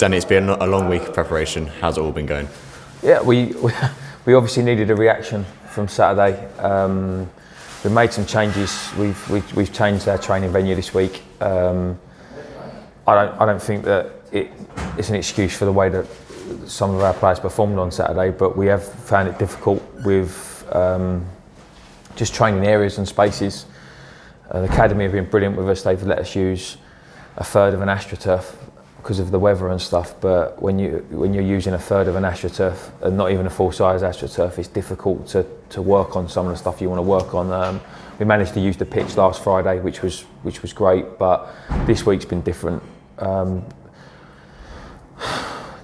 Danny, it's been a long week of preparation. How's it all been going? Yeah, we obviously needed a reaction from Saturday. We made some changes. We've changed our training venue this week. I don't think that it's an excuse for the way that some of our players performed on Saturday, but we have found it difficult with just training areas and spaces. The academy have been brilliant with us. They've let us use a third of an AstroTurf because of the weather and stuff. But when you're using a third of an AstroTurf and not even a full-size AstroTurf, it's difficult to work on some of the stuff you want to work on. We managed to use the pitch last Friday, which was great, but this week's been different.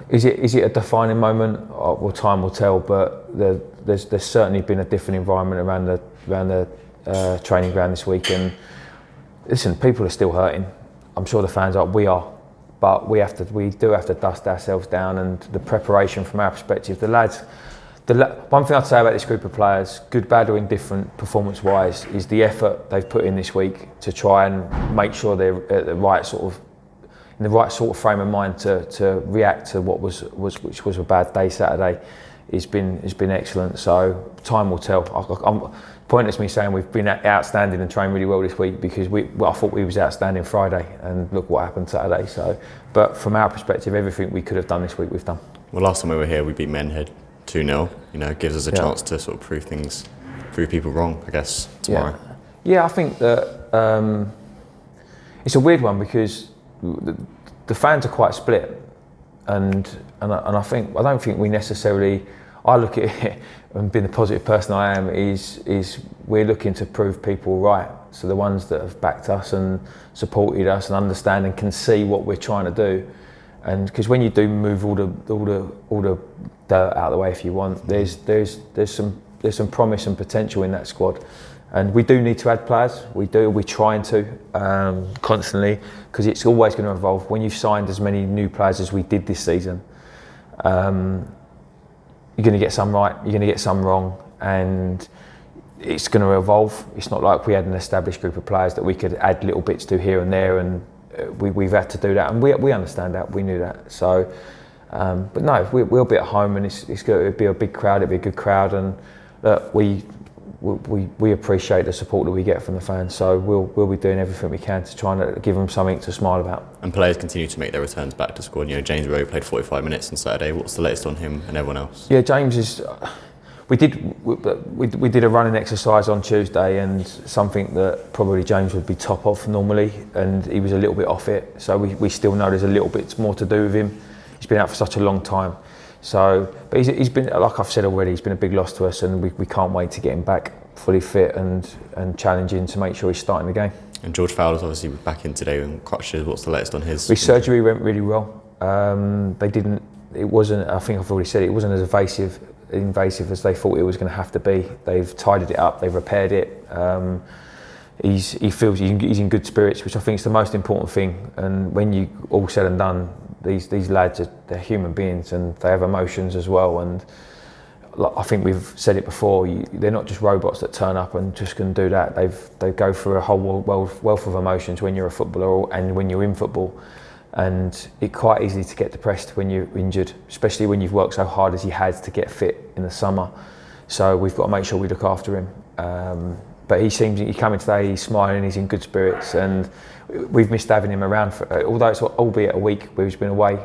Is it a defining moment? Well, time will tell. But there's certainly been a different environment around the training ground this week. And listen, people are still hurting. I'm sure the fans are. We are, but we do have to dust ourselves down. And the preparation from our perspective, the lads. One thing I'd say about this group of players, good, bad or indifferent performance-wise, is the effort they've put in this week to try and make sure they're at the right sort of frame of mind to react to which was a bad day Saturday. Has been excellent. So time will tell. I'm pointless me saying we've been outstanding and trained really well this week, because I thought we was outstanding Friday, and look what happened Saturday. So, but from our perspective, everything we could have done this week we've done. Well, last time we were here, we beat Menhead 2-0. It gives us a chance to sort of prove people wrong, I guess, tomorrow. Yeah, I think that it's a weird one, because the fans are quite split, and I don't think we necessarily. I look at it, and being the positive person I am, is we're looking to prove people right. So the ones that have backed us and supported us and understand and can see what we're trying to do, and because when you do move all the dirt out of the way, if you want, there's some promise and potential in that squad. And we do need to add players. We're trying to constantly, because it's always going to evolve. When you've signed as many new players as we did this season, you're going to get some right, you're going to get some wrong, and it's going to evolve. It's not like we had an established group of players that we could add little bits to here and there, and we've had to do that, and we understand that, we knew that. So, but no, we'll be at home, and it's going to be a big crowd. It'll be a good crowd, and we appreciate the support that we get from the fans, so we'll be doing everything we can to try and give them something to smile about. And players continue to make their returns back to squad. James Rowe played 45 minutes on Saturday. What's the latest on him and everyone else? Yeah, James is. We did a running exercise on Tuesday, and something that probably James would be top of normally, and he was a little bit off it. So we still know there's a little bit more to do with him. He's been out for such a long time. So, but he's been, like I've said already, he's been a big loss to us, and we can't wait to get him back fully fit and challenging to make sure he's starting the game. And George Fowler's obviously back in today on crutches. What's the latest on his? His surgery went really well. It wasn't. I think I've already said it wasn't as invasive as they thought it was going to have to be. They've tidied it up. They've repaired it. He feels he's in good spirits, which I think is the most important thing. And when you all said and done, these lads they're human beings, and they have emotions as well. And I think we've said it before, they're not just robots that turn up and just can do that. They go through a whole wealth of emotions when you're a footballer and when you're in football. And it's quite easy to get depressed when you're injured, especially when you've worked so hard as he has to get fit in the summer. So we've got to make sure we look after him. But he's coming today, he's smiling, he's in good spirits, and we've missed having him around, although it's albeit a week where he's been away.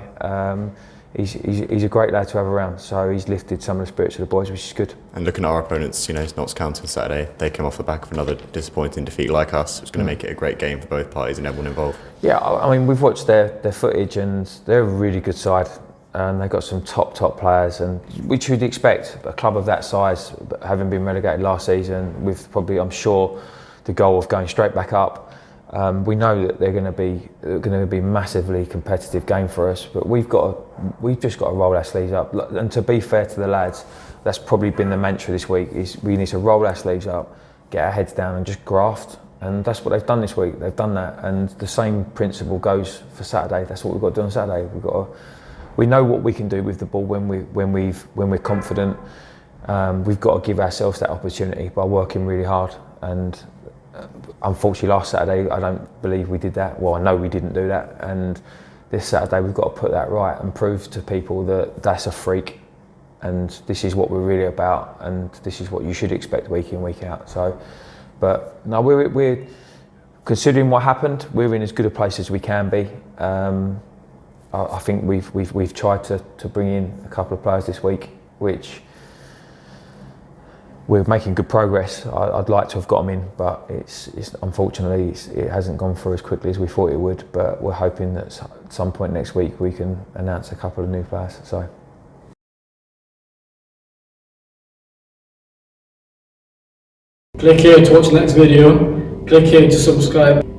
He's a great lad to have around, so he's lifted some of the spirits of the boys, which is good. And looking at our opponents, Notts County on Saturday, they came off the back of another disappointing defeat like us. It's going to make it a great game for both parties and everyone involved. Yeah, I mean, we've watched their footage, and they're a really good side, and they've got some top players, and which you'd expect a club of that size, having been relegated last season, with probably, I'm sure, the goal of going straight back up. We know that they're going to be a massively competitive game for us, but we've just got to roll our sleeves up. And to be fair to the lads, that's probably been the mantra this week: is we need to roll our sleeves up, get our heads down, and just graft. And that's what they've done this week. They've done that, and the same principle goes for Saturday. That's what we've got to do on Saturday. We know what we can do with the ball when we're confident. We've got to give ourselves that opportunity by working really hard. And unfortunately, last Saturday, I don't believe we did that. Well, I know we didn't do that, and this Saturday we've got to put that right and prove to people that that's a freak, and this is what we're really about, and this is what you should expect week in, week out. So, but no, we're considering what happened, we're in as good a place as we can be. I think we've tried to bring in a couple of players this week, which we're making good progress. I'd like to have got them in, but it's unfortunately it hasn't gone through as quickly as we thought it would. But we're hoping that at some point next week we can announce a couple of new players. So. Click here to watch the next video. Click here to subscribe.